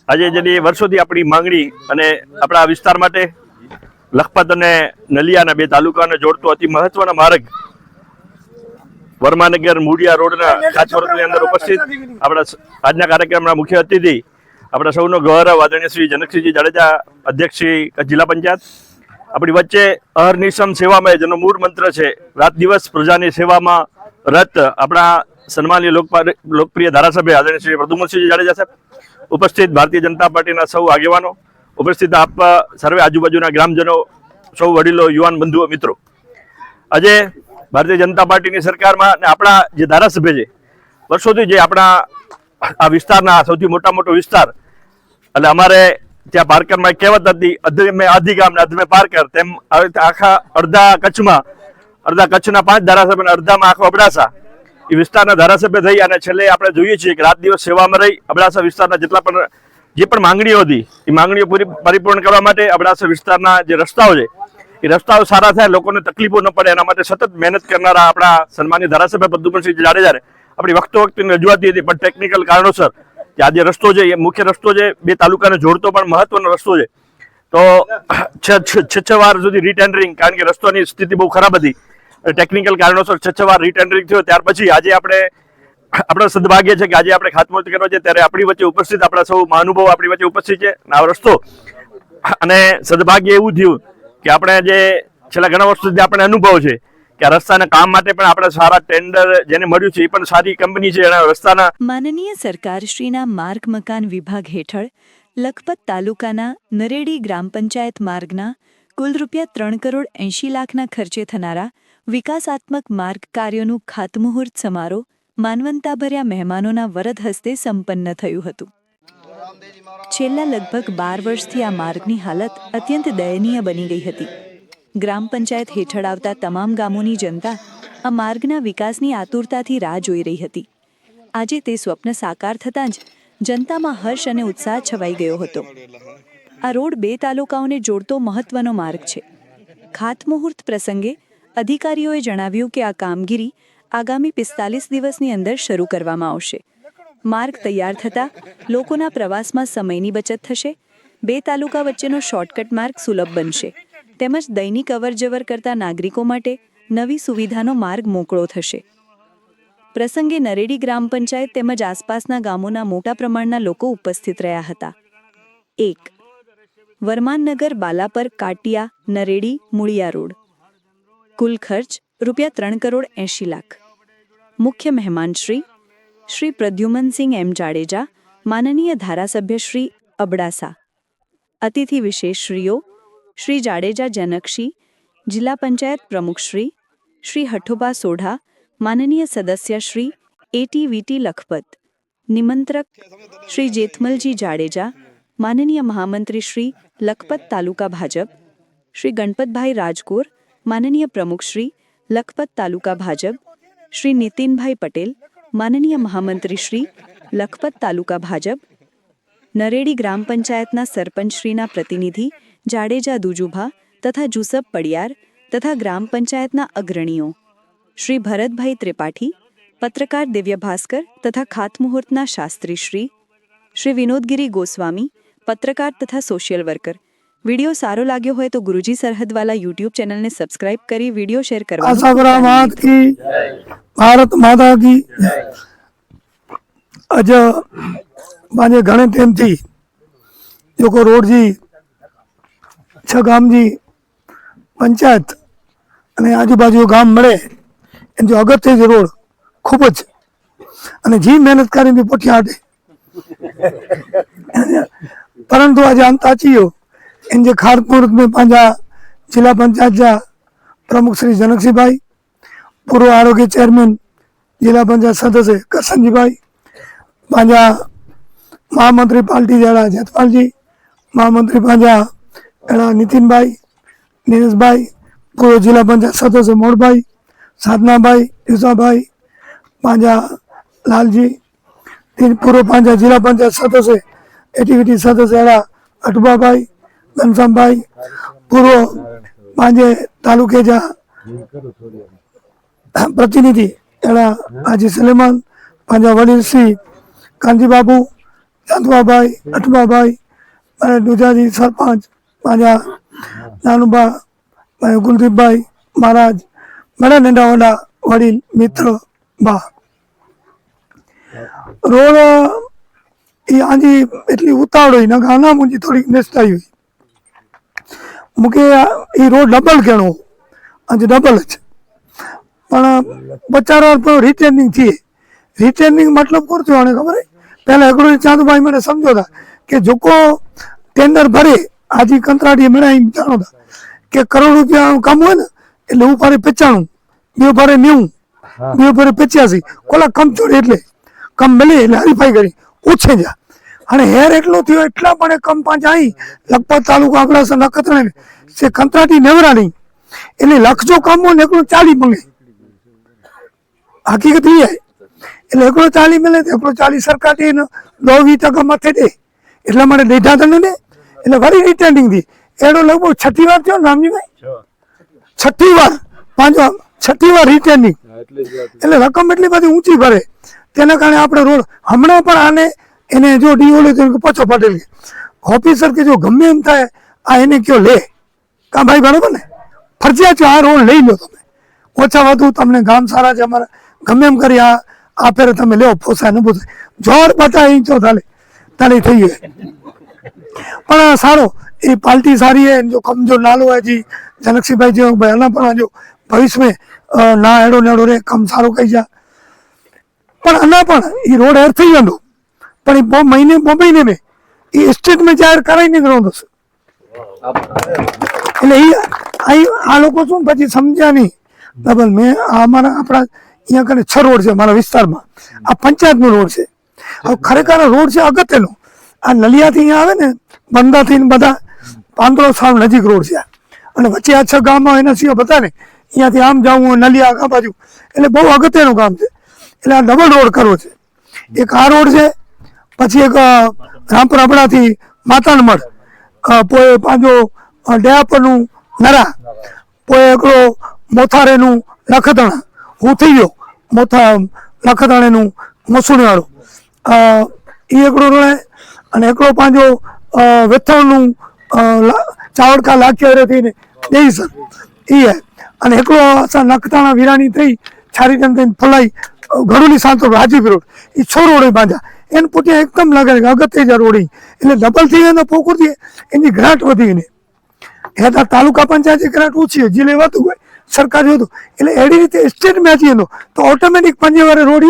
આજે જેની વર્ષોથી આપણી માંગણી અને આપણા વિસ્તાર માટે લખપત અને નલિયાના બે તાલુકાને જોડતો અતિ મહત્વનો માર્ગ વર્માનગર મૂળિયા રોડના ખાચવરતની અંદર ઉપસ્થિત આપણા આજના કાર્યક્રમના મુખ્ય અતિથિ આપણા સૌનો ગૌરવ આદરણીય શ્રી જનકસિંહજી જાડેજા, અધ્યક્ષ શ્રી જિલ્લા પંચાયત, આપણી વચ્ચે અહર્નિશમ સેવામાં જેનો મૂળ મંત્ર છે રાત દિવસ પ્રજાની સેવામાં રત આપણા સન્માનીય લોકપ્રિય ધારાસભ્ય આદરણીય શ્રી પ્રદ્યુમનસિંહજી જાડેજા સાહેબ, ઉપસ્થિત ભારતીય જનતા પાર્ટીના સૌ આગેવાનો, ઉપસ્થિત આપ સર્વે આજુબાજુના ગ્રામજનો, સૌ વડીલો, યુવાન બંધુઓ, મિત્રો, આજે ભારતીય જનતા પાર્ટીની સરકારમાં અને આપણા જે ધારાસભ્ય છે વર્ષોથી જે આપણા આ વિસ્તારના સૌથી મોટો વિસ્તાર એટલે અમારે ત્યાં પારકરમાં એક કહેવત હતી, અધમે આધી ગામ ને અધમે પારકર, તેમ આખા અડધા કચ્છના 5 ધારાસભ્ય અડધામાં આખો અબડાસા એ વિસ્તારના ધારાસભ્ય થઈ અને છેલ્લે આપણે જોઈએ છીએ કે રાત દિવસ સેવામાં રહી અબડાસા વિસ્તારના જે પણ માંગણીઓ હતી એ માંગણીઓ પરિપૂર્ણ કરવા માટે અબડાસા વિસ્તારના જે રસ્તાઓ છે એ રસ્તાઓ સારા થાય, લોકોને તકલીફો ન પડે એના માટે સતત મહેનત કરનારા આપણા સન્માનીય ધારાસભ્ય પ્રદ્યુમનસિંહ જાડેજાને આપણી વખતોની રજૂઆત હતી, પણ ટેકનિકલ કારણોસર કે આ જે રસ્તો છે એ મુખ્ય રસ્તો છે, બે તાલુકાને જોડતો પણ મહત્વનો રસ્તો છે, તો 6 વાર સુધી રીટેન્ડરિંગ, કારણ કે રસ્તાની સ્થિતિ બહુ ખરાબ હતી, ટેકનિકલ કારણોસર 6 વાર રીટેન્ડરિંગ થયો. ત્યાર પછી આજે આપણો સદભાગ્ય છે કે આજે આપણે ખાતમુહૂર્ત કરવા છે ત્યારે આપણી વચ્ચે ઉપસ્થિત આપણા સૌ મહાનુભાવો આપણી વચ્ચે ઉપસ્થિત છે આ રસ્તો, અને સદભાગ્ય એવું થયું કે આપણે જે છેલ્લા ઘણા વર્ષ સુધી આપણે અનુભવ છે કે આ રસ્તાના કામ માટે પણ આપણે સારા ટેન્ડર જેને મળ્યું છે એ પણ સારી કંપની છે એના રસ્તાના. માનનીય સરકારશ્રીના માર્ગ મકાન વિભાગ હેઠળ લખપત તાલુકાના નરેડી ગ્રામ પંચાયત માર્ગના કુલ ₹3,80,00,000ના ખર્ચે થનારા વિકાસાત્મક માર્ગ કાર્યોનું ખાતમુહૂર્ત સમારોહ માનવંતાભર્યા મહેમાનોના વરદ હસ્તે સંપન્ન થયું હતું. છેલ્લા લગભગ 12 વર્ષથી આ માર્ગની હાલત અત્યંત દયનીય બની ગઈ હતી. ગ્રામ પંચાયત હેઠળ આવતા તમામ ગામોની જનતા આ માર્ગના વિકાસની આતુરતાથી રાહ જોઈ રહી હતી. આજે તે સ્વપ્ન સાકાર થતાં જ જનતામાં હર્ષ અને ઉત્સાહ છવાઈ ગયો હતો. આ રોડ 2 તાલુકાઓને જોડતો મહત્વનો માર્ગ છે. ખાતમુહૂર્ત પ્રસંગે અધિકારીઓએ જણાવ્યું કે આ કામગીરી આગામી 45 દિવસની અંદર શરૂ કરવામાં આવશે. માર્ગ તૈયાર થતાં લોકોના પ્રવાસમાં સમયની બચત થશે, 2 તાલુકા વચ્ચેનો શોર્ટકટ માર્ગ સુલભ બનશે, તેમજ દૈનિક અવરજવર કરતા નાગરિકો માટે નવી સુવિધાનો માર્ગ મોકળો થશે. પ્રસંગે નરેડી ગ્રામ પંચાયત તેમજ આસપાસના ગામોના મોટા પ્રમાણના લોકો ઉપસ્થિત રહ્યા હતા. 1. વર્માનનગર બાલાપર કાટિયા નરેડી મૂળિયા રોડ. કુલ ખર્ચ ₹3,80,00,000. મુખ્ય મહેમાન શ્રી પ્રદ્યુમનસિંહ એમ જાડેજા, માનનીય ધારાસભ્ય શ્રી અબડાસા. અતિથિ વિશેષશ્રીઓ શ્રી જાડેજા જનકસિંહ, જિલ્લા પંચાયત પ્રમુખ શ્રી હઠોબા સોઢા, માનનીય સદસ્ય શ્રી એટીવીટી લખપત. નિમંત્રક શ્રી જેથમલજી જાડેજા, માનનીય મહામંત્રી શ્રી લખપત તાલુકા ભાજપ, શ્રી ગણપતભાઈ રાજકોર, માનનીય પ્રમુખ શ્રી લખપત તાલુકા ભાજપ, શ્રી નીતિનભાઈ પટેલ, માનનીય મહામંત્રી શ્રી લખપત તાલુકા ભાજપ, નરેડી ગ્રામ પંચાયતના સરપંચશ્રીના પ્રતિનિધિ જાડેજા દુજુભા તથા જુસબ પડિયાર તથા ગ્રામ પંચાયતના અગ્રણીઓ, શ્રી ભરતભાઈ ત્રિપાઠી, પત્રકાર દિવ્ય ભાસ્કર તથા ખાતમુહૂર્તના શાસ્ત્રી શ્રી વિનોદગીરી ગોસ્વામી, પત્રકાર તથા સોશિયલ વર્કર. વિડીયો સારો લાગ્યો હોય તો ગુરુજી સરહદવાલા યુટ્યુબ ચેનલને સબસ્ક્રાઇબ કરી વિડીયો શેર કરવાનું. ભારત માતા કી. આજે બાજે ઘણે ટાઈમથી લોકો રોડજી 6 ગામજી પંચાયત અને આજુબાજુ ગામ મળે એમ જો અગત્ય રોડ ખૂબ જ અને જી મહેનત કરીને પોઠિયા હાટે પરંતુ આજે અંત આચીયો इन जे खातमुहूर्त में पंहिंजा जिला पंचायत जा प्रमुख श्री जनकसिंह भाई, पूर्व आरोग्य चेयरमैन जिला पंचायत सदस्य करसनजी भाई, पंहिंजा महामंत्री पार्टी जड़ा जयपाल जी, महामंत्री पंहिंजा अड़ा नितिन भाई, नीरज भाई, पूर्व जिला पंचायत सदस्य मोड़ भाई, साधना भाई, यूसा भाई, पंहिंजा लाल जी, पूर्व पंहिंजा जिला पंचायत सदस्य एक्टिविटी सदस्य अड़ा अटबा भाई, घनश्याम भाई, पूर्व पांजे तालुके जा प्रतिनिधि एड़ा हाजी सलेमान, पांजा वडील श्री कांजी बाबू, ચાંદવાભાઈ અટવાભાઈ મારા દુજાજી સરપંચ મારા નાનુભા મારા કુલદીપભાઈ મહારાજ મારા નંડા વડા વડીલ મિત્ર બા રોડ એ આજી એટલી ઉતાવળ હોય ને આના મુંજી થોડીક નિષ્ઠાઈ હોય મૂકે એ રોડ ડબલ કેણો આજે ડબલ જ પણ બચારા પણ રિટેનિંગ થઈએ રિટેનિંગ મતલબ કોણ થયો આને ખબર પહેલા એકડો ચાંદભાઈ મને સમજો હતા કે જોકો ટેન્ડર ભરે આજે કંત્રાટી મેળા એમ જાણો હતા કે કરોડ રૂપિયા કામ હોય ને એટલે હું ફરે 95 બે ફરે 90 બે ફરે 85 કોલા કમ છોડે એટલે કમ મળે એટલે હરીફાઈ કરી ઓછે જા અને હેર એટલો થયો એટલા પણ કમ પાંચ આવી લખપત તાલુકા અબડાસા નખત્રાણા છે કંત્રાટી નેવરા નહીં એટલે લખજો કામ હોય ને એકડો 40 મળે હકીકત એ એટલે એકડો 40 મળે તો એકડો 40 સરકાર 20% માથે દે એટલા માટે દેઠા તને ને એટલે વળી રિટેન્ડિંગ થી એડો લગભગ 6ઠી વાર થયો રામજીભાઈ 6ઠી વાર પાંચમા 6ઠી વાર રિટેન્ડિંગ એટલે રકમ એટલી બધી ઊંચી ભરે તેના કારણે આપણે રોડ હમણાં પણ આને એને જો ડીઓ લે તો પછો પટેલ ઓફિસર કે જો ગમે એમ થાય આ એને કયો લે કા ભાઈ બરાબર ને ફરજિયાત આ રોડ લઈ લો તમે ઓછા વધુ તમને ગામ સારા છે અમારા ગમે એમ કરી આ ફેરે તમે લેવો પોસાય ન પોસાય જોર બતા ઇંચો તાલી થઈ ગયો પણ સારો એ પાર્ટી સારી है जो कमजोर नालो है जी जनकसिंह भाई जो बयाना पण जो भविष्य में ना एड़ो नेड़ो रे कम सारो कही जा पण अना पण ये रोड एर थी वेंदो पण ए 2 महीने में ये स्टेट में जाहिर कराई नहीं करो दस એટલે આ લોકો શું પછી સમજ્યા નહીં ડબલ મેં અમારા આપણા અહીંયા કને 6 રોડ છે મારા વિસ્તારમાં આ પંચાયતનો રોડ છે હવે ખરેખર રોડ છે અગત્યનો આ નલિયાથી અહીંયા આવે ને બંદાથી બધા 15 સાલ નજીક રોડ છે અને વચ્ચે આ 6 ગામમાં એના સિવાય બધા ને અહીંયાથી આમ જવું હોય નલિયા આ બાજુ એટલે બહુ અગત્યનું કામ છે એટલે આ ડબલ રોડ કરવો છે એક આ રોડ છે પછી એક રામપુર આપણાથી માતાનમઢ પોએ પાંજો ડેપરનું નરા પોએ એકડો મોથારેનું લખતણા હું થઈ ગયો મોથા લખતણાનું મસૂણી વાળું એ એકડો રોડ અને એકડો પાંજો વેથણનું ચાવડકા લાખ્યા થઈને દેવીસર એ અને એકડો નખતાણા વિરાણી થઈ છારીટન થઈને ફલાઈ ઘડુલી સાંતો રાજીવ રોડ એ 6 રોડ બાંધ્યા એને પોતે એકદમ લાગે કે અગત્ય જ રોડ એટલે ડબલ થઈ ગયા પોકુર થી એની ગ્રાન્ટ વધી ગઈ એ તાલુકા પંચાયત ગ્રાન્ટ ઓછી હોય જિલ્લે વધુ હોય સરકાર હતું એટલે એડી રીતે સ્ટેટ મેચી એનો તો ઓટોમેટિક પંજેવારે રોડ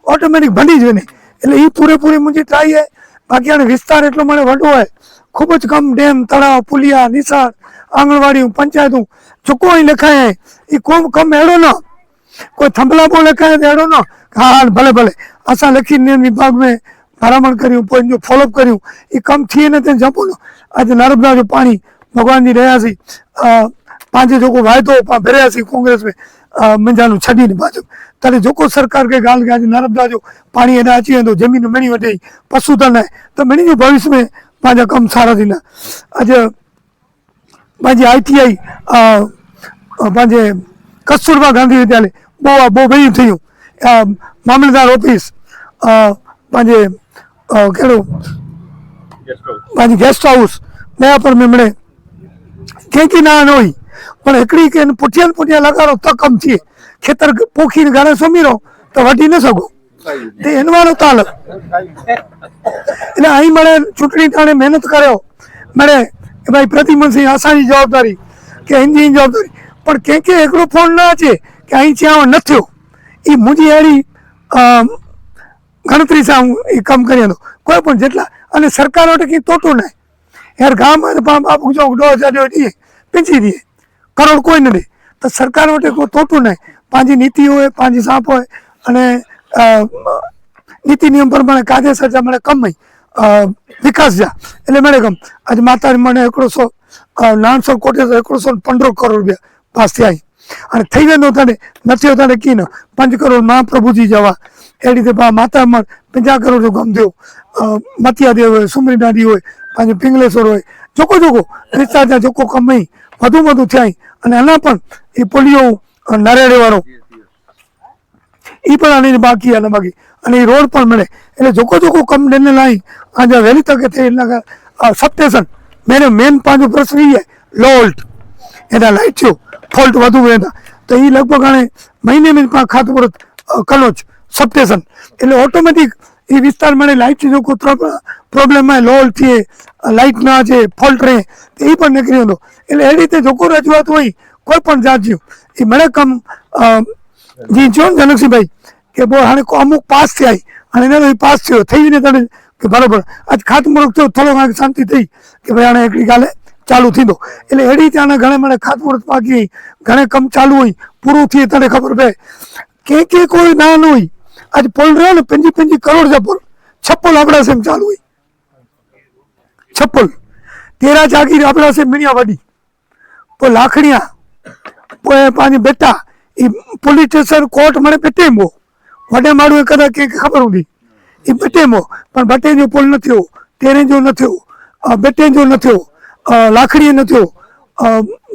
ઓટોમેટિક બની જ ને એટલે એ પૂરેપૂરી મુંજી ટ્રાય છે બાકી આને વિસ્તાર એટલો મને વડો હોય ખૂબ જ કમ ડેમ તળાવ પુલિયા નિશાળ આંગણવાડી પંચાયતું જો કોઈ લખાય એ કમ એડો ન કોઈ થંભલાપો લખાય તો એડો ન હા ભલે ભલે અસાं લખીને વિભાગ में भरामण કર્યું પોઈન્ટ जो फॉलोअप કર્યું એ કમ થઈએ ને તે જપો આજે નર્મદા जो पानी भगवान जी रहा सी પાંચે जो वायदो भरिया सी कांग्रेस में मंझानु छॾीने भाजप तॾहिं जेको सरकार खे ॻाल्हि कया नर्मदा जो पाणी हेॾा अची वेंदो ज़मीन मिणी वठे पशुधन आहे त मिणी जो भविष्य में पंहिंजा कम सारा थींदा अॼु पंहिंजी ITI पंहिंजे कस्तूरबा गांधी विद्यालय बो ॿई थियूं मामलेदार ऑफिस पंहिंजे कहिड़ो पंहिंजी गेस्ट हाउस नयापुर में मिले कंहिंखे ना न हुई पर हिकिड़ी के पुठियां पुठियां लॻाड़ो त कमु थिए खेतर पोखी घणे सुम्ही रहो त वठी न सघो ते हिन वारो ताल એટલે અહીં મળે ચૂંટણી ટાણે મહેનત કર્યો મળે કે ભાઈ પ્રતિમન સિંહ અસાંજી જવાબદારી કે હિન્દી જવાબદારી પણ કંहिंखे हिकिड़ो फोन न अचे કે અહીં ચ્યાં न थियो એ मुंहिंजी अहिड़ी ગણતરી સાं એ કમ કરી वेंदो કોઈ પણ જેટલા અને સરકાર વટि કંઈ તોટું ન यार गाम में बापू जो 2000 दिए पिंची दिए करोड़ कोई न दे तो सरकार वटे को तोटू ना पांची नीति हो पांची सांप हो अने नीति नियम प्रमाणे कायदेसर जा मने कम विकास जा એટલે મને કમ આજ માતા મને 100 કોટી 115 કરોડ રૂપિયા પાસ થયા અને થઈ ગયો તને નથી તને કી ન 5 કરોડ મહાપ્રભુજી જવા એ રીતે માતા 50 કરોડ જો ગમ થયો મતિયા દેવ હોય સુમરી દાદી હોય પાંચ પિંગલેશ્વર હોય જોકો વિસ્તાર જોકો કમાઈ વધુ થયા અને આના પણ એ પોલિયો નરેડે વાળો એ પણ આની બાકી અને બાકી અને એ રોડ પણ મળે એટલે જોકો કંપનીને લાવી આજે વહેલી તકે થઈ એટલે સબસ્ટેશન મેન પાંચો પ્રશ્ન એ છે લો વોલ્ટ એના લાઇટ થયો ફોલ્ટ વધુ રહેતા તો એ લગભગ આને મહિને ખાતમુહૂર્ત કલોચ સબસ્ટેશન એટલે ઓટોમેટિક એ વિસ્તાર મને લાઇટથી જો કોઈ પ્રોબ્લેમમાં લો વોલ્ટથી લાઇટ ના છે ફોલ્ટ રહે એ પણ નીકળી હતો એટલે એ રીતે જો કોઈ રજૂઆત હોય કોઈ પણ જાત એ મને કમ જે જો ને જનકસિંહભાઈ કે બહુ હાણે અમુક પાસ થયા અને એને પાસ થયો થઈને તને કે બરાબર આજ ખાતમુહૂર્ત થયો થોડો કાંઈક શાંતિ થઈ કે ભાઈ આને એકડી કાલે ચાલુ થીધો એટલે એ રીતે આને ઘણે મને ખાતમુહૂર્ત બાકી ઘણે કમ ચાલુ હોય પૂરું થઈએ તને ખબર પડે કે કોઈ ના ન હોય આજ પોલ રહ્યો ને 25 કરોડ છે પોલ છપ્પલ આપણા સેમ ચાલુ હોય છપ્પલ તેરા જાગીર આપણા સેમ મીણિયાવાડી પોલ લાખણીયા પોએ પાણી બેટા એ પોલીસ સ્ટેશન કોર્ટ મને બેટેમો વડે મારું કદાચ કે ખબર હતી એ બેટેમો પણ બટે જો પોલ ન થયો તેરે જો ન થયો બેટે જો ન થયો લાખડીએ ન થયો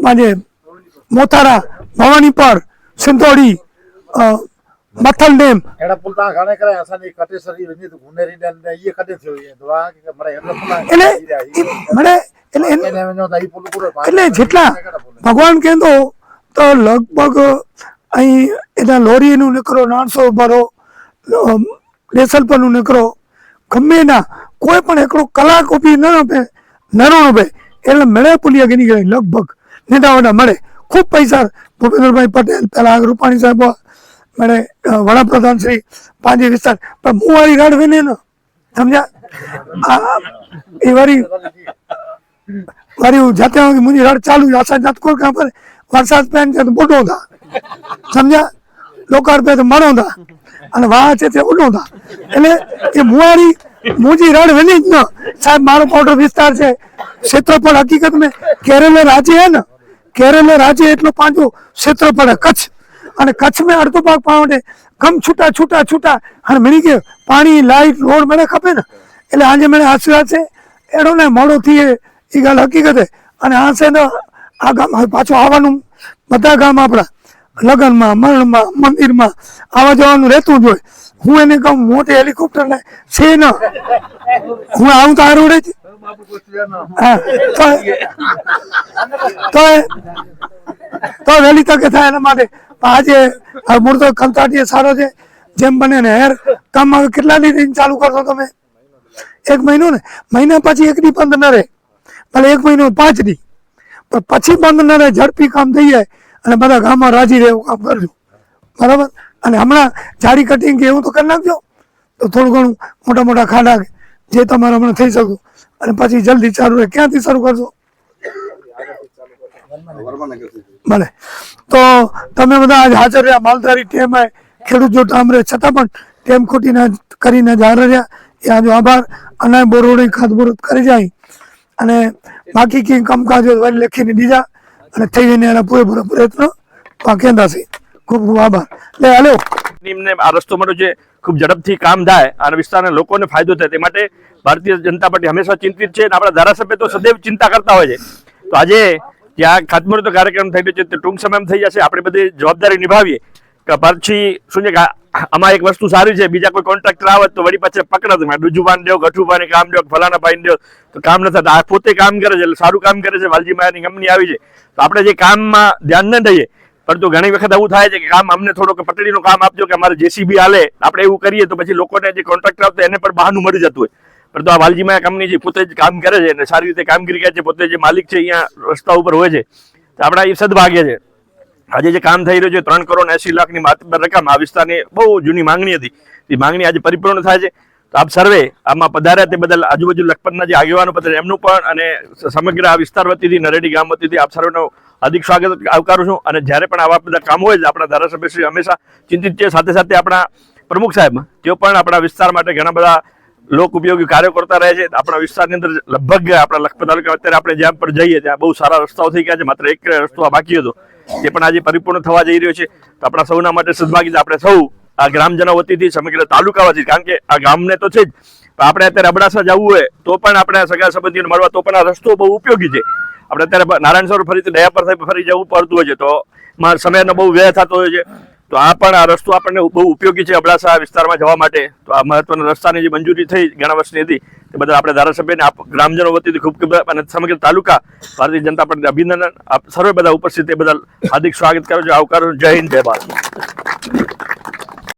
માને મોથારા ભવાની પર સિંધોડી મથલ ડેમ એડા પુલતા ઘાણે કરે અસાની કટેસરી વેની તો ગુનેરી ને ઈ કટે થયો એ દવા કે મરે એટલે પુલતા એટલે મને એટલે એને વેનો દઈ પુલ પૂરો એટલે જેટલા ભગવાન કહેતો તો લગભગ અહીં એના લોરીનું નીકળો 900 ભરો લેસલ પરનું નીકળો ગમે ના કોઈ પણ એકડો કલાક ઉભી ન આપે નરો ભાઈ એટલે મળે પુલિયા ગણી ગઈ લગભગ નેતા વડા મળે ખૂબ પૈસા ભૂપેન્દ્રભાઈ પટેલ પેલા રૂપાણી સાહેબ મળે વડાપ્રધાન શ્રી પાંજે વિસ્તાર પણ હું વાળી રાડ વિને ને સમજ્યા એ વારી જાતે મુંજી રાડ ચાલુ આશા જાત કોઈ કામ પર વરસાદ પેન છે તો બોટો હતા સમજ્યા લોકાર પે તો મણો હતા અને વાહ છે તે ઉડો હતા એટલે એ મુવારી મુંજી રાડ વિની જ ન સાહેબ મારો પાવડર વિસ્તાર છે ક્ષેત્રફળ હકીકત મેં કેરળ રાજ્ય હે ને કેરળ રાજ્ય એટલો પાંચો ક્ષેત્રફળ હે કચ્છ અને કચ્છ में અડધો ભાગ પાવડે કમ છૂટા અને મળી ગયો પાણી લાઇટ રોડ મને ખપે ને એટલે આજે મને આશીર્વાદ છે એડો ને મોડો થી એ ગાલ હકીકત હે અને આ છે ને આ ગામ પાછું આવવાનું બધા ગામ આપણા લગ્નમાં મરણમાં મંદિરમાં આવવા જવાનું રહેતું જ હોય હું એને કહું મોટી હેલિકોપ્ટર ને છે ને હું આવું તો આ રોડે જ હા તો વહેલી તકે થાય એના માટે આજે મૂળ કંતાટીએ સારો છે જેમ બને ને હેર કામ કેટલા દી ચાલુ કરશો તમે 1 મહિનો ને મહિના પછી 1 દી બંધ ન રહે ભલે 1 મહિનો 5 દી પણ પછી બંધ ન રહે ઝડપી કામ થઈ જાય અને બધા ગામમાં રાજી રહે એવું કામ કરજો બરાબર અને હમણાં જાડી કટિંગ કે એવું તો કરી નાખજો તો થોડું ઘણું મોટા ખાડા જે તમારે હમણાં થઈ શકું અને પછી જલ્દી ચાલુ રહે ક્યાંથી શરૂ કરશો ભલે તો તમે બધા આજ હાજર રહ્યા માલધારી ટેમ ખેડૂત જો ટામ રહે છતાં પણ ટેમ ખોટીને કરીને જાહેર રહ્યા એ આજે આભાર અને બોરોડી ખાતમુહૂર્ત કરી જાય અને બાકી કઈ કામકાજ વળી લખીને દીધા અને થઈ જઈને એના પૂરેપૂરા પ્રયત્ન કેન્દ્ર છે ખૂબ ખૂબ આભાર લે હાલો ટીમને આ રસ્તો મળ્યો છે ખૂબ ઝડપથી કામ થાય અને વિસ્તારના લોકોને ફાયદો થાય તે માટે ભારતીય જનતા પાર્ટી હંમેશા ચિંતિત છે અને આપણા ધારાસભ્ય તો સદૈવ ચિંતા કરતા હોય છે તો આજે ત્યાં ખાતમુહૂર્ત કાર્યક્રમ થઈ રહ્યો છે તે ટૂંક સમયમાં થઈ જશે આપણે બધી જવાબદારી નિભાવીએ કે પછી શું છે કે આમાં એક વસ્તુ સારી છે બીજા કોઈ કોન્ટ્રાક્ટર આવે તો વળી પાછળ પકડાતું ડુજુભાન દેવ ગઠુભાને કામ દેવ ફલાણા ભાઈ દેવ તો કામ ન થતા આ પોતે કામ કરે છે એટલે સારું કામ કરે છે વાલજી માયાની કંપની આવી છે તો આપણે જે કામમાં ધ્યાન ન દઈએ પરંતુ ઘણી વખત એવું થાય છે કે કામ અમને થોડોક પટડીનું કામ આપજો કે અમારે જેસીબી હાલે આપણે એવું કરીએ તો પછી લોકોને જે કોન્ટ્રાક્ટર આવતો એને પણ બહાનું મળી જતું હોય પરંતુ આ વાલજી માયા કંપની જે પોતે જ કામ કરે છે અને સારી રીતે કામગીરી કરે છે પોતે જે માલિક છે અહીંયા રસ્તા ઉપર હોય છે તો આપણા એ સદભાગ્ય છે આજે જે કામ થઈ રહ્યું છે 3 કરોડ 80 લાખની માતબર રકમ આ વિસ્તારની બહુ જૂની માંગણી હતી એ માંગણી આજે પરિપૂર્ણ થાય છે તો આપ સર્વે આમાં પધાર્યા તે બદલ આજુબાજુ લખપતના જે આગેવાનો પધાર્યા એમનું પણ અને સમગ્ર આ વિસ્તાર વતીથી નરેડી ગામ વતીથી આપ સર્વેનો હાર્દિક સ્વાગત આવકારું છું અને જ્યારે પણ આવા બધા કામ હોય છે આપણા ધારાસભ્યશ્રી હંમેશા ચિંતિત છે સાથે સાથે આપણા પ્રમુખ સાહેબ તેઓ પણ આપણા વિસ્તાર માટે ઘણા બધા લોક ઉપયોગી કાર્યો કરતા રહે છે આપણા વિસ્તારની અંદર લગભગ આપણા લખપત તાલુકા અત્યારે આપણે જ્યાં પર જઈએ ત્યાં બહુ સારા રસ્તાઓ થઈ ગયા છે માત્ર એક રસ્તો બાકી હતો તે પણ આજે પરિપૂર્ણ થવા જઈ રહ્યો છે તો આપણા સૌના માટે સદભાગી છે આપણે સૌ આ ગ્રામજનો વતીથી સમગ્ર તાલુકા વતી કારણ કે આ ગામને તો છે જ આપણે અત્યારે અબડાસા જવું હોય તો પણ આપણે સગા સંબંધીઓને મળવા તો પણ આ રસ્તો બહુ ઉપયોગી છે આપણે અત્યારે નારાયણ સરોવર ફરીથી દયા પર ફરી જવું પડતું હોય છે તો સમયનો બહુ વ્યય થતો હોય છે તો આ પણ આ રસ્તો આપણને બહુ ઉપયોગી છે અબડાસા વિસ્તારમાં જવા માટે. તો આ મહત્વના રસ્તાની જે મંજૂરી થઈ ઘણા વર્ષની હતી તે બદલ આપણે ધારાસભ્યને ગ્રામજનો વતીથી ખૂબ ખૂબ અને સમગ્ર તાલુકા ભારતીય જનતા પાર્ટીને અભિનંદન. આપ સર્વે બધા ઉપસ્થિત એ બદલ હાર્દિક સ્વાગત કરું છું, આવકારું. જય હિન્દ, જય ભારત.